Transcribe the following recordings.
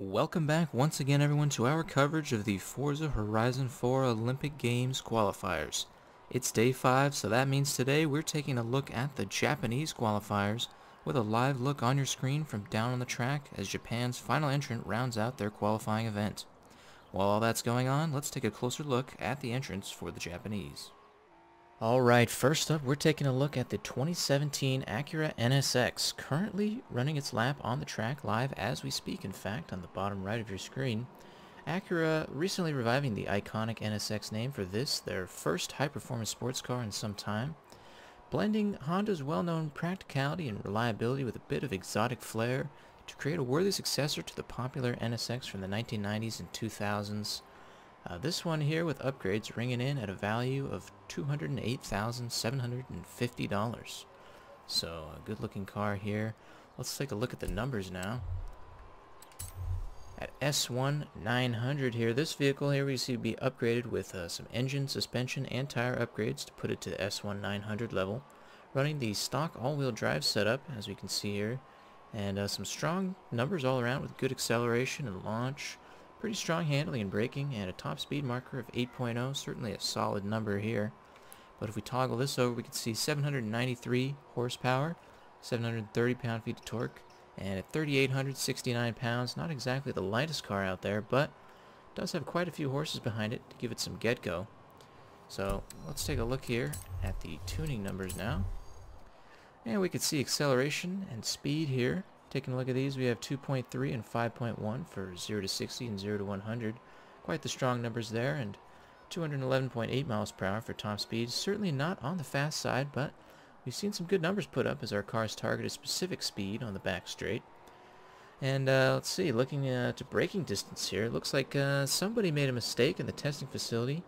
Welcome back once again everyone to our coverage of the Forza Horizon 4 Olympic Games qualifiers. It's day 5, so that means today we're taking a look at the Japanese qualifiers with a live look on your screen from down on the track as Japan's final entrant rounds out their qualifying event. While all that's going on, let's take a closer look at the entrants for the Japanese. Alright, first up we're taking a look at the 2017 Acura NSX, currently running its lap on the track live as we speak, in fact, on the bottom right of your screen. Acura recently reviving the iconic NSX name for this, their first high-performance sports car in some time, blending Honda's well-known practicality and reliability with a bit of exotic flair to create a worthy successor to the popular NSX from the 1990s and 2000s. This one here with upgrades ringing in at a value of $208,750. So a good looking car here. Let's take a look at the numbers now. At S1 900 here, this vehicle here we see be upgraded with some engine, suspension, and tire upgrades to put it to the S1 900 level. Running the stock all-wheel drive setup, as we can see here. And some strong numbers all around with good acceleration and launch. Pretty strong handling and braking, and a top speed marker of 8.0, certainly a solid number here. But if we toggle this over, we can see 793 horsepower, 730 pound-feet of torque, and at 3,869 pounds, not exactly the lightest car out there, but does have quite a few horses behind it to give it some get-go. So let's take a look here at the tuning numbers now. And we can see acceleration and speed here. Taking a look at these, we have 2.3 and 5.1 for 0 to 60 and 0 to 100. Quite the strong numbers there, and 211.8 miles per hour for top speed. Certainly not on the fast side, but we've seen some good numbers put up as our cars target a specific speed on the back straight. And let's see, looking to braking distance here, it looks like somebody made a mistake in the testing facility,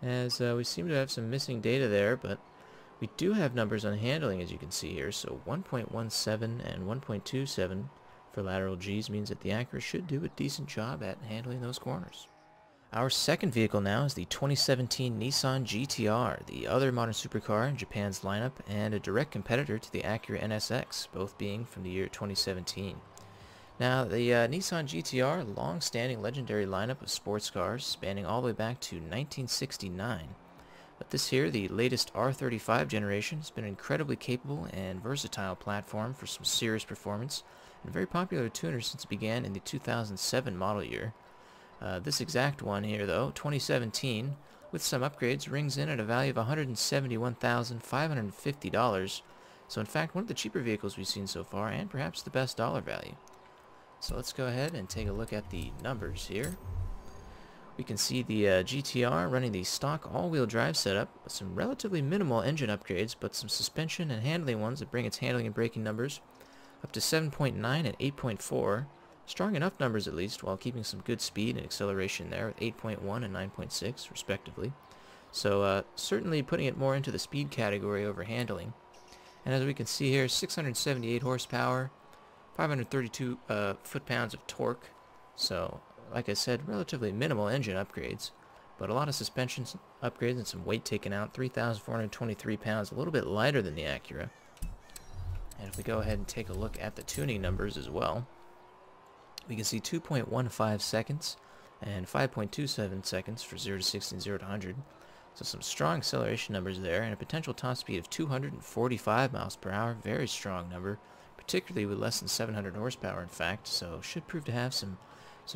as we seem to have some missing data there, but we do have numbers on handling, as you can see here, so 1.17 and 1.27 for lateral Gs means that the Acura should do a decent job at handling those corners. Our second vehicle now is the 2017 Nissan GTR, the other modern supercar in Japan's lineup and a direct competitor to the Acura NSX, both being from the year 2017. Now, the Nissan GTR, a long-standing legendary lineup of sports cars spanning all the way back to 1969. But this here, the latest R35 generation, has been an incredibly capable and versatile platform for some serious performance, and a very popular tuner since it began in the 2007 model year. This exact one here, though, 2017, with some upgrades, rings in at a value of $171,550. So in fact, one of the cheaper vehicles we've seen so far, and perhaps the best dollar value. So let's go ahead and take a look at the numbers here. We can see the GTR running the stock all-wheel drive setup with some relatively minimal engine upgrades, but some suspension and handling ones that bring its handling and braking numbers up to 7.9 and 8.4. Strong enough numbers at least, while keeping some good speed and acceleration there with 8.1 and 9.6 respectively. So certainly putting it more into the speed category over handling. And as we can see here, 678 horsepower, 532 foot-pounds of torque. So like I said, relatively minimal engine upgrades, but a lot of suspension upgrades and some weight taken out, 3,423 pounds, a little bit lighter than the Acura. And if we go ahead and take a look at the tuning numbers as well, we can see 2.15 seconds and 5.27 seconds for 0 to 60 and 0 to 100. So some strong acceleration numbers there, and a potential top speed of 245 miles per hour, very strong number, particularly with less than 700 horsepower in fact, so should prove to have some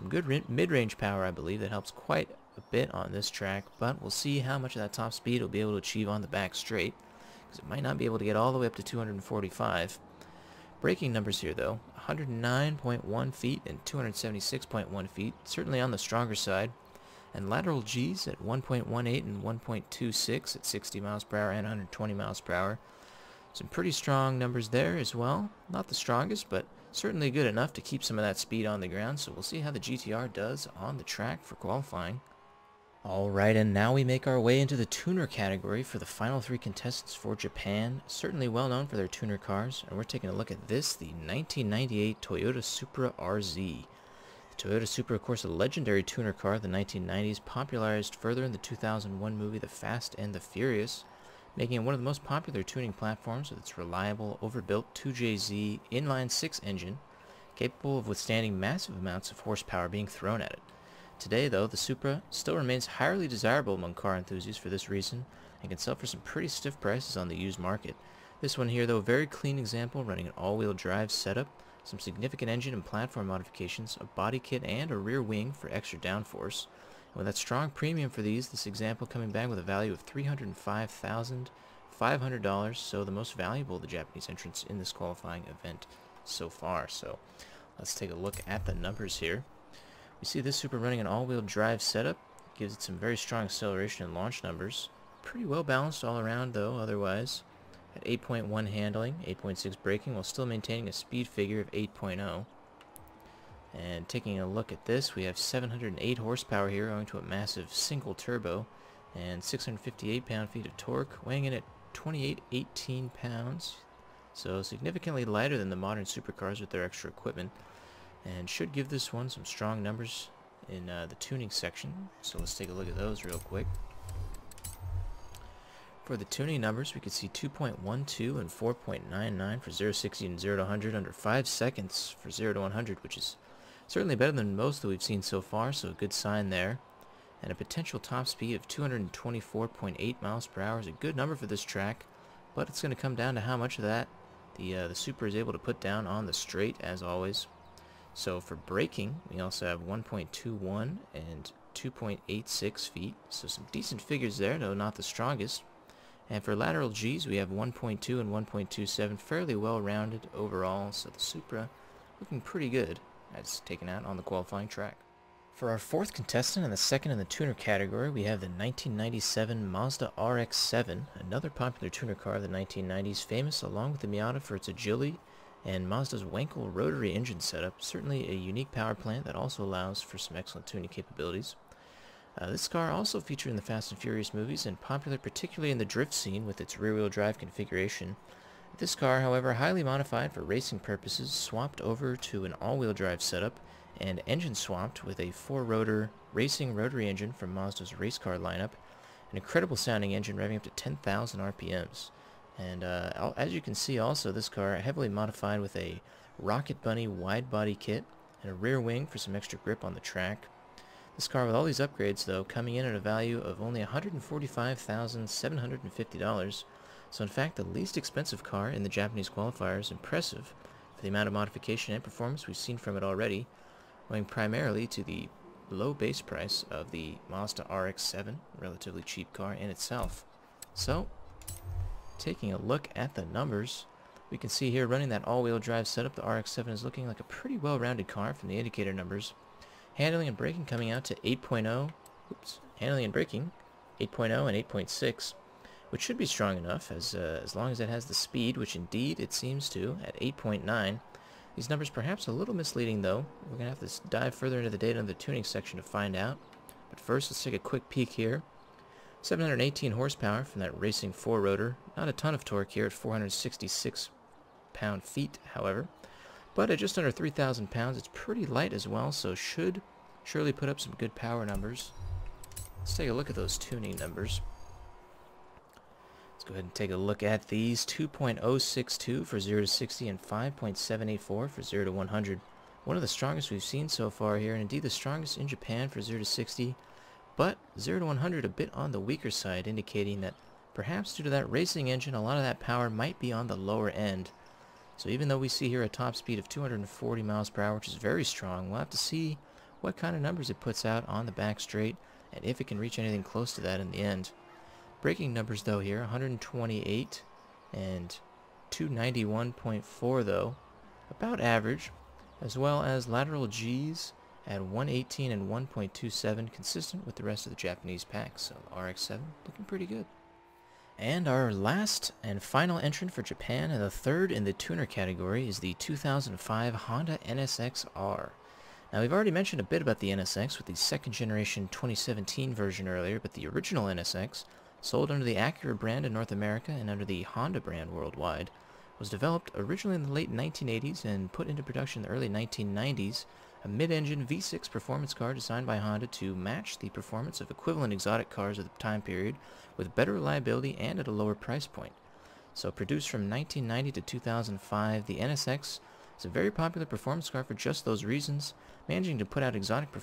good mid-range power, I believe, that helps quite a bit on this track, but we'll see how much of that top speed it'll be able to achieve on the back straight, because it might not be able to get all the way up to 245. Braking numbers here, though, 109.1 feet and 276.1 feet, certainly on the stronger side, and lateral Gs at 1.18 and 1.26 at 60 miles per hour and 120 miles per hour. Some pretty strong numbers there as well. Not the strongest, but certainly good enough to keep some of that speed on the ground, so we'll see how the GTR does on the track for qualifying. Alright, and now we make our way into the tuner category for the final 3 contestants for Japan, certainly well known for their tuner cars, and we're taking a look at this, the 1998 Toyota Supra RZ. The Toyota Supra, of course, a legendary tuner car of the 1990s, popularized further in the 2001 movie The Fast and the Furious, making it one of the most popular tuning platforms with its reliable, overbuilt 2JZ inline-6 engine, capable of withstanding massive amounts of horsepower being thrown at it. Today, though, the Supra still remains highly desirable among car enthusiasts for this reason, and can sell for some pretty stiff prices on the used market. This one here, though, very clean example, running an all-wheel drive setup, some significant engine and platform modifications, a body kit, and a rear wing for extra downforce. And with that strong premium for these, this example coming back with a value of $305,500, so the most valuable of the Japanese entrants in this qualifying event so far. So let's take a look at the numbers here. We see this Supra running an all-wheel drive setup, gives it some very strong acceleration and launch numbers. Pretty well balanced all around though, otherwise. At 8.1 handling, 8.6 braking, while still maintaining a speed figure of 8.0. And taking a look at this, we have 708 horsepower here, owing to a massive single turbo, and 658 pound-feet of torque, weighing in at 2818 pounds. So significantly lighter than the modern supercars with their extra equipment, and should give this one some strong numbers in the tuning section. So let's take a look at those real quick. For the tuning numbers, we could see 2.12 and 4.99 for 0-60 and 0-100 under 5 seconds for 0-100, which is certainly better than most that we've seen so far, so a good sign there. And a potential top speed of 224.8 miles per hour is a good number for this track, but it's going to come down to how much of that the Supra is able to put down on the straight, as always. So for braking, we also have 1.21 and 2.86 feet, so some decent figures there, though not the strongest. And for lateral Gs, we have 1.2 and 1.27, fairly well rounded overall, so the Supra looking pretty good as taken out on the qualifying track. For our fourth contestant and the second in the tuner category, we have the 1997 Mazda RX7, another popular tuner car of the 1990s, famous along with the Miata for its agility and Mazda's Wankel rotary engine setup, certainly a unique power plant that also allows for some excellent tuning capabilities. This car also featured in the Fast and Furious movies and popular particularly in the drift scene with its rear-wheel drive configuration. This car, however, highly modified for racing purposes, swapped over to an all-wheel drive setup and engine swapped with a 4-rotor racing rotary engine from Mazda's race car lineup, an incredible sounding engine revving up to 10,000 RPMs. And as you can see also, this car heavily modified with a Rocket Bunny wide body kit and a rear wing for some extra grip on the track. This car with all these upgrades, though, coming in at a value of only $145,750, so in fact the least expensive car in the Japanese qualifier, is impressive for the amount of modification and performance we've seen from it already, owing primarily to the low base price of the Mazda RX7, relatively cheap car in itself. So, taking a look at the numbers, we can see here running that all-wheel drive setup, the RX7 is looking like a pretty well-rounded car from the indicator numbers. Handling and braking coming out to 8.0, handling and braking 8.0 and 8.6, which should be strong enough as long as it has the speed, which indeed it seems to at 8.9. These numbers perhaps a little misleading though. We're going to have to dive further into the data in the tuning section to find out. But first, let's take a quick peek here. 718 horsepower from that racing 4-rotor. Not a ton of torque here at 466 pound-feet, however. But at just under 3,000 pounds, it's pretty light as well, so should surely put up some good power numbers. Let's take a look at those tuning numbers. Let's go ahead and take a look at these. 2.062 for 0-60 and 5.784 for 0-100. One of the strongest we've seen so far here, and indeed the strongest in Japan for 0-60. But 0-100 a bit on the weaker side, indicating that perhaps due to that racing engine, a lot of that power might be on the lower end. So even though we see here a top speed of 240 miles per hour, which is very strong, we'll have to see what kind of numbers it puts out on the back straight, and if it can reach anything close to that in the end. Braking numbers though here, 128 and 291.4 though, about average, as well as lateral Gs at 118 and 1.27, consistent with the rest of the Japanese pack, so RX-7 looking pretty good. And our last and final entrant for Japan, and the third in the tuner category, is the 2005 Honda NSX R. Now, we've already mentioned a bit about the NSX with the second generation 2017 version earlier, but the original NSX, sold under the Acura brand in North America and under the Honda brand worldwide, was developed originally in the late 1980s and put into production in the early 1990s, a mid-engine V6 performance car designed by Honda to match the performance of equivalent exotic cars of the time period with better reliability and at a lower price point. So produced from 1990 to 2005, the NSX It's a very popular performance car for just those reasons, managing to put out exotic car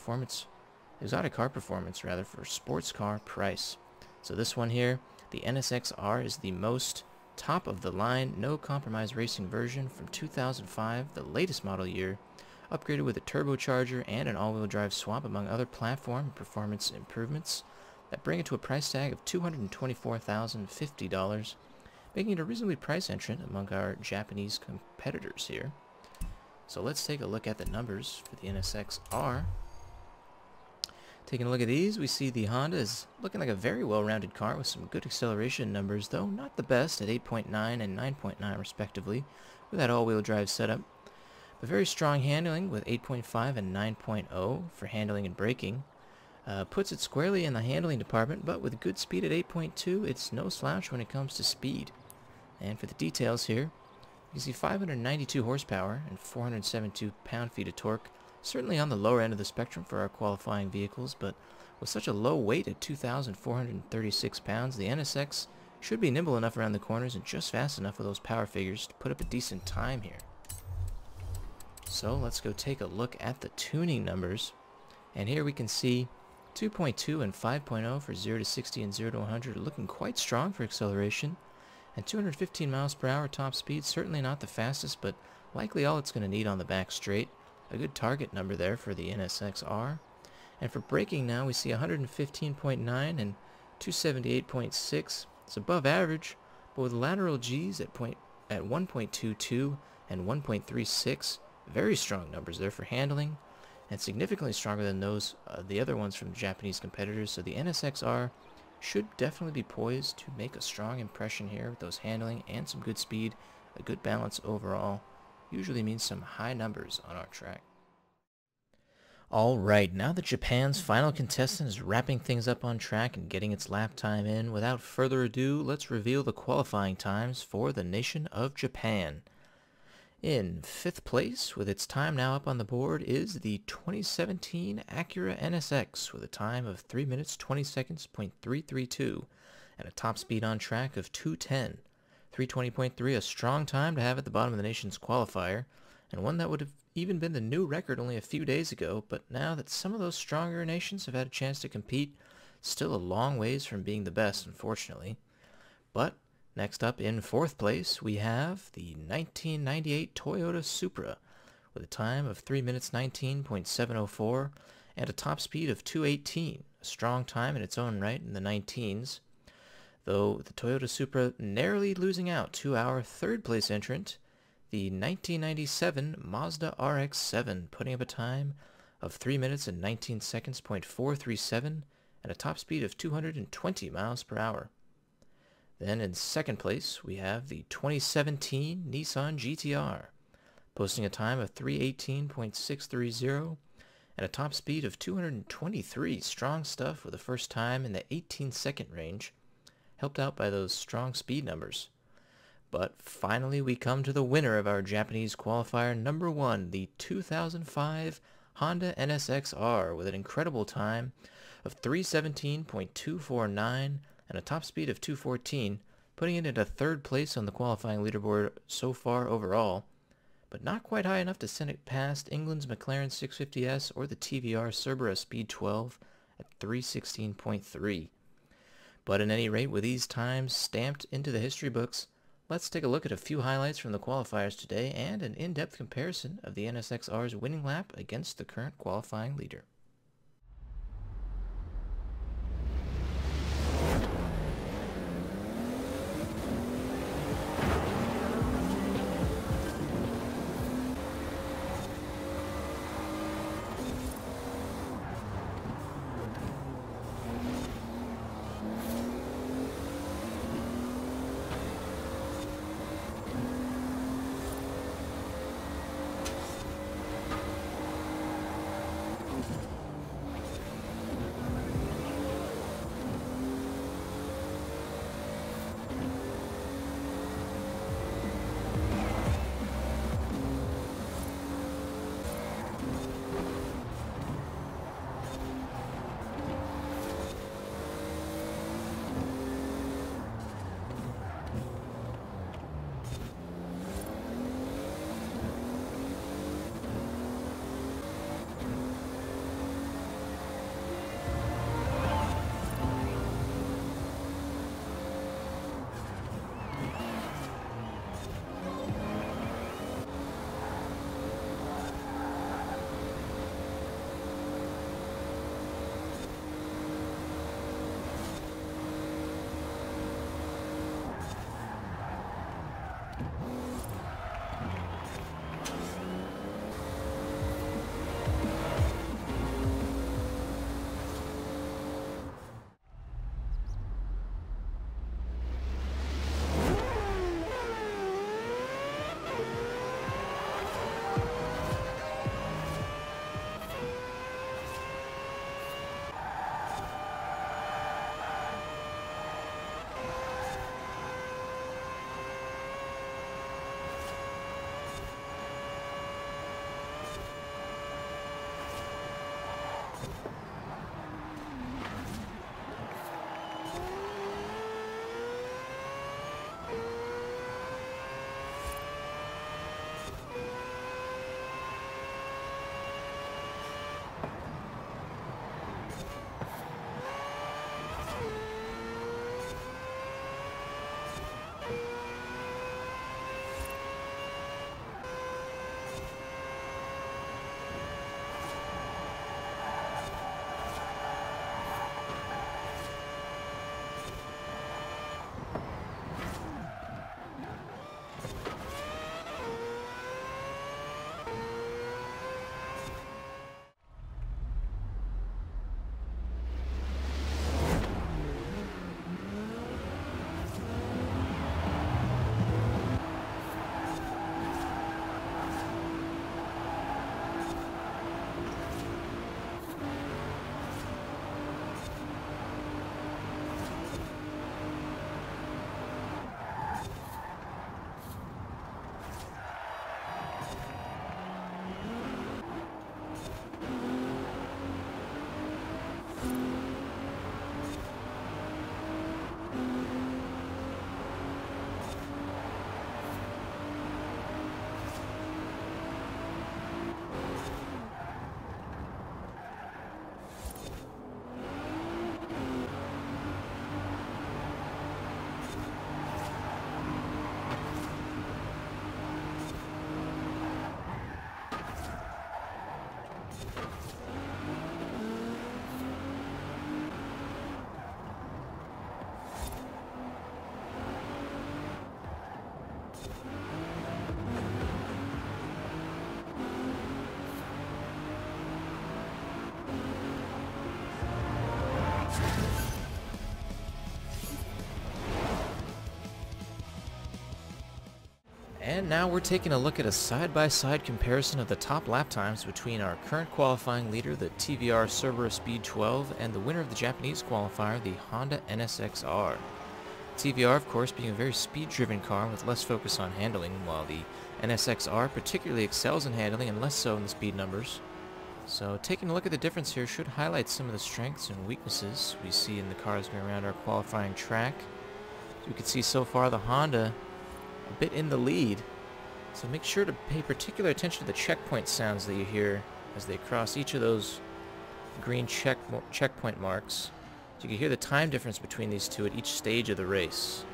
performance rather, for sports car price. So this one here, the NSX R, is the most top of the line, no compromise racing version from 2005, the latest model year, upgraded with a turbocharger and an all-wheel drive swap, among other platform and performance improvements that bring it to a price tag of $224,050, making it a reasonably priced entrant among our Japanese competitors here. So let's take a look at the numbers for the NSX R. Taking a look at these, we see the Honda is looking like a very well-rounded car with some good acceleration numbers, though not the best at 8.9 and 9.9 respectively, with that all-wheel drive setup. But very strong handling with 8.5 and 9.0 for handling and braking. Puts it squarely in the handling department, but with good speed at 8.2, it's no slouch when it comes to speed. And for the details here, you see 592 horsepower and 472 pound-feet of torque. Certainly on the lower end of the spectrum for our qualifying vehicles, but with such a low weight at 2,436 pounds, the NSX should be nimble enough around the corners and just fast enough with those power figures to put up a decent time here. So let's go take a look at the tuning numbers. And here we can see 2.2 and 5.0 for 0 to 60 and 0 to 100 looking quite strong for acceleration. And 215 miles per hour top speed, certainly not the fastest, but likely all it's going to need on the back straight. A good target number there for the NSX R. And for braking now, we see 115.9 and 278.6. It's above average, but with lateral Gs at 1.22 and 1.36. Very strong numbers there for handling, and significantly stronger than those the other ones from Japanese competitors. So the NSX R should definitely be poised to make a strong impression here with those handling and some good speed. A good balance overall usually means some high numbers on our track. Alright, now that Japan's final contestant is wrapping things up on track and getting its lap time in, without further ado, let's reveal the qualifying times for the nation of Japan. In 5th place, with its time now up on the board, is the 2017 Acura NSX with a time of 3 minutes 20 seconds .332 and a top speed on track of 210. 320.3, a strong time to have at the bottom of the nation's qualifier, and one that would have even been the new record only a few days ago, but now that some of those stronger nations have had a chance to compete, still a long ways from being the best, unfortunately. But next up in 4th place, we have the 1998 Toyota Supra with a time of 3 minutes 19.704 and a top speed of 218, a strong time in its own right in the 19s. Though the Toyota Supra narrowly losing out to our 3rd place entrant, the 1997 Mazda RX7, putting up a time of 3 minutes and 19 seconds .437 and a top speed of 220 miles per hour. Then in 2nd place, we have the 2017 Nissan GTR, posting a time of 318.630 and a top speed of 223. Strong stuff with the first time in the 18-second range, helped out by those strong speed numbers. But finally we come to the winner of our Japanese qualifier, number 1, the 2005 Honda NSX R with an incredible time of 317.249 and a top speed of 214, putting it into 3rd place on the qualifying leaderboard so far overall, but not quite high enough to send it past England's McLaren 650S or the TVR Supra Speed 12 at 316.3. But at any rate, with these times stamped into the history books, let's take a look at a few highlights from the qualifiers today and an in-depth comparison of the NSX R's winning lap against the current qualifying leader. And now we're taking a look at a side-by-side comparison of the top lap times between our current qualifying leader, the TVR Cerberus Speed 12, and the winner of the Japanese qualifier, the Honda NSX R. TVR, of course, being a very speed-driven car with less focus on handling, while the NSX R particularly excels in handling and less so in the speed numbers. So taking a look at the difference here should highlight some of the strengths and weaknesses we see in the cars going around our qualifying track. As we can see so far, the Honda a bit in the lead, so make sure to pay particular attention to the checkpoint sounds that you hear as they cross each of those green checkpoint marks. So you can hear the time difference between these two at each stage of the race.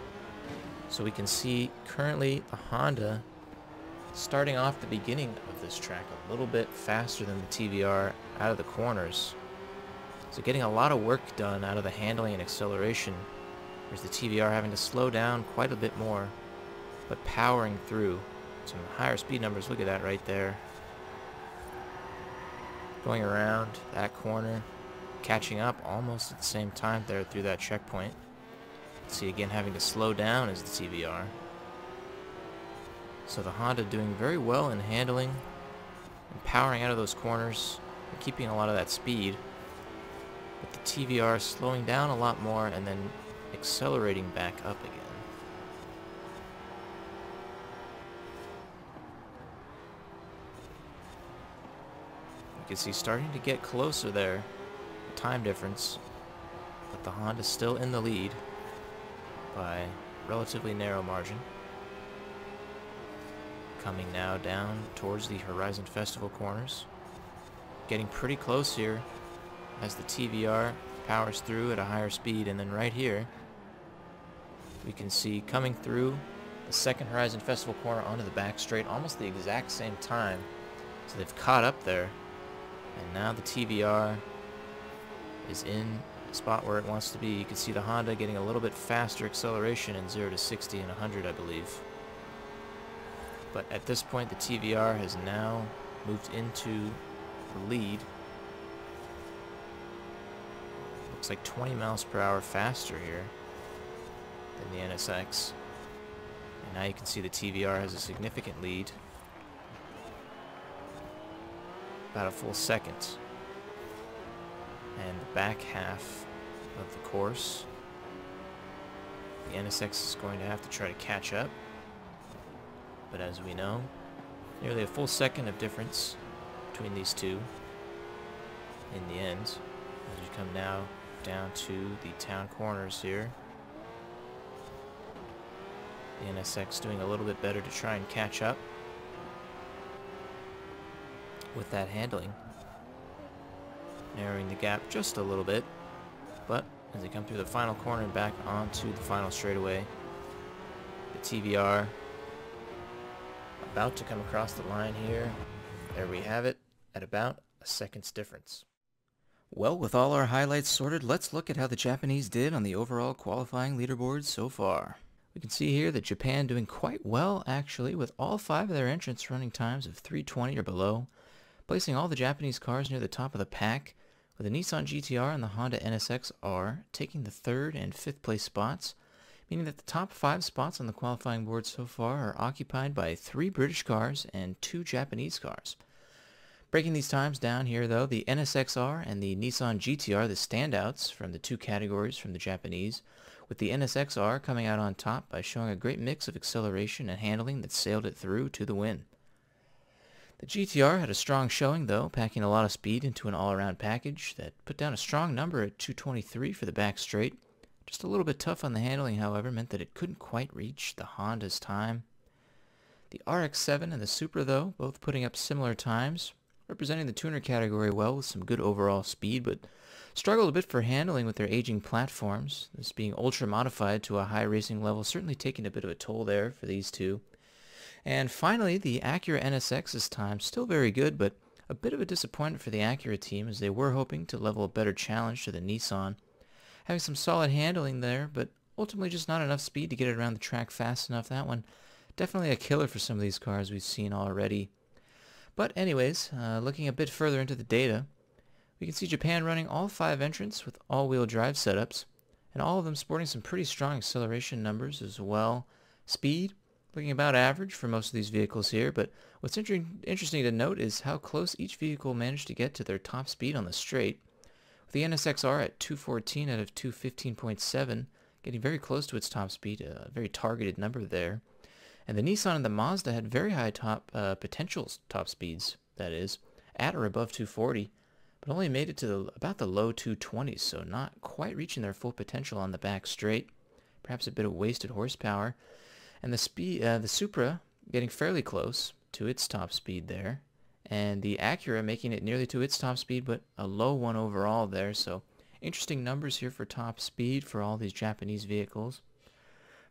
So we can see currently the Honda starting off the beginning of this track a little bit faster than the TVR out of the corners. So getting a lot of work done out of the handling and acceleration, whereas the TVR having to slow down quite a bit more, but powering through some higher speed numbers. Look at that right there. Going around that corner, catching up almost at the same time there through that checkpoint. See again having to slow down as the TVR. So the Honda doing very well in handling and powering out of those corners and keeping a lot of that speed. But the TVR slowing down a lot more and then accelerating back up again. You can see starting to get closer there, the time difference, but the Honda's still in the lead by a relatively narrow margin. Coming now down towards the Horizon Festival corners. Getting pretty close here as the TVR powers through at a higher speed, and then right here we can see coming through the second Horizon Festival corner onto the back straight almost the exact same time. So they've caught up there. And now the TVR is in the spot where it wants to be. You can see the Honda getting a little bit faster acceleration in 0 to 60 and 100, I believe. But at this point, the TVR has now moved into the lead. Looks like 20 miles per hour faster here than the NSX. And now you can see the TVR has a significant lead. About a full second. And the back half of the course, the NSX is going to have to try to catch up. But as we know, nearly a full second of difference between these two. in the end. As we come now down to the town corners here. The NSX doing a little bit better to try and catch up with that handling. Narrowing the gap just a little bit. But as they come through the final corner and back onto the final straightaway, the TVR about to come across the line here. There we have it, at about a second's difference. Well, with all our highlights sorted, let's look at how the Japanese did on the overall qualifying leaderboard so far. We can see here that Japan doing quite well, actually, with all 5 of their entrants running times of 3:20 or below, placing all the Japanese cars near the top of the pack, with the Nissan GTR and the Honda NSX R taking the 3rd and 5th place spots, meaning that the top 5 spots on the qualifying board so far are occupied by 3 British cars and 2 Japanese cars. Breaking these times down here, though, the NSX R and the Nissan GTR, the standouts from the 2 categories from the Japanese, with the NSX R coming out on top by showing a great mix of acceleration and handling that sailed it through to the win. The GTR had a strong showing, though, packing a lot of speed into an all-around package that put down a strong number at 223 for the back straight. Just a little bit tough on the handling, however, meant that it couldn't quite reach the Honda's time. The RX7 and the Supra, though, both putting up similar times, representing the tuner category well with some good overall speed, but struggled a bit for handling with their aging platforms, this being ultra-modified to a high racing level, certainly taking a bit of a toll there for these two. And finally, the Acura NSX's time, still very good, but a bit of a disappointment for the Acura team as they were hoping to level a better challenge to the Nissan. Having some solid handling there, but ultimately just not enough speed to get it around the track fast enough. That one, definitely a killer for some of these cars we've seen already. But anyways, looking a bit further into the data, we can see Japan running all 5 entrants with all-wheel drive setups, and all of them sporting some pretty strong acceleration numbers as well. Speed, looking about average for most of these vehicles here, but what's interesting to note is how close each vehicle managed to get to their top speed on the straight, with the NSX R at 214 out of 215.7, getting very close to its top speed, a very targeted number there. And the Nissan and the Mazda had very high potential top speeds, that is, at or above 240, but only made it to about the low 220s, so not quite reaching their full potential on the back straight, perhaps a bit of wasted horsepower. And the Supra getting fairly close to its top speed there, and the Acura making it nearly to its top speed, but a low one overall there. So interesting numbers here for top speed for all these Japanese vehicles.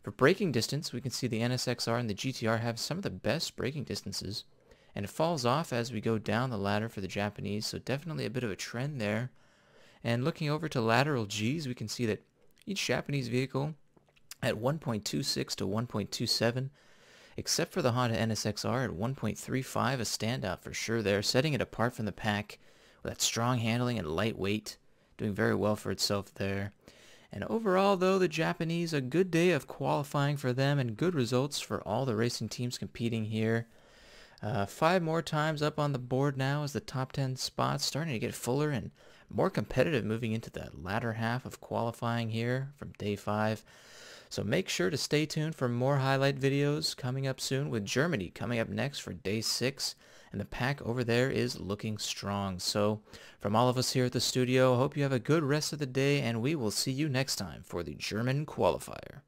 For braking distance, we can see the NSX R and the GTR have some of the best braking distances, and it falls off as we go down the ladder for the Japanese, so definitely a bit of a trend there. And looking over to lateral Gs, we can see that each Japanese vehicle at 1.26 to 1.27, except for the Honda NSX R at 1.35, a standout for sure there, setting it apart from the pack with that strong handling and lightweight, doing very well for itself there. And overall, though, the Japanese, a good day of qualifying for them and good results for all the racing teams competing here. 5 more times up on the board now as the top 10 spots starting to get fuller and more competitive moving into the latter half of qualifying here from day 5. So make sure to stay tuned for more highlight videos coming up soon, with Germany coming up next for day 6. And the pack over there is looking strong. So from all of us here at the studio, I hope you have a good rest of the day, and we will see you next time for the German Qualifier.